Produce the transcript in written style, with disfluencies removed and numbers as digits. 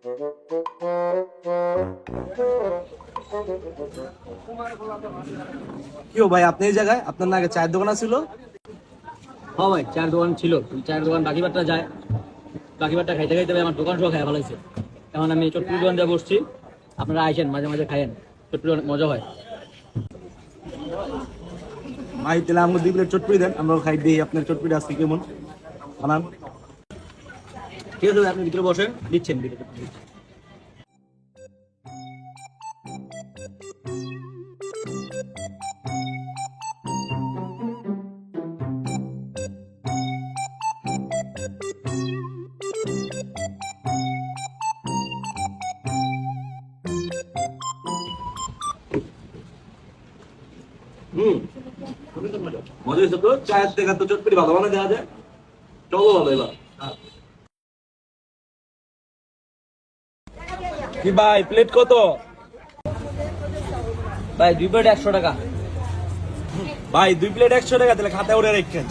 কি ভাই, আপনি এই জায়গায় আপনার না আগে চায়ের দোকান ছিল? হ্যাঁ ভাই, চায়ের দোকান ছিল, চায়ের দোকান বাকিবারটা যায়, বাকিবারটা খাইতে খাইতে ভাই আমার দোকান সহ খাই ভালো হয়েছে। এখন আমি চটপুরি দোকান দিয়ে বসছি, আপনারা আইসেন মাঝে মাঝে খাইয়েন, চটপুরি অনেক মজা হয়। ভাই তাহলে আমাকে 2 প্লেট চটপুরি দেন, আমরা খাই দিই আপনার চটপুরি আজকে কেমন বানান। ঠিক আছে ভাই, আপনি ভিতরে বসেন, দিচ্ছেন ভিতরে। মজা হয়েছে তো, চায়ের দেখা তো চটপুরি ভালো বানায় দেওয়া যায়। চলো ভালো এবার। কি ভাই, প্লেট কত? ভাই 2 প্লেট 100 টাকা। ভাই 2 প্লেট 100 টাকা, তাহলে খাতায় উঠে রেখেন।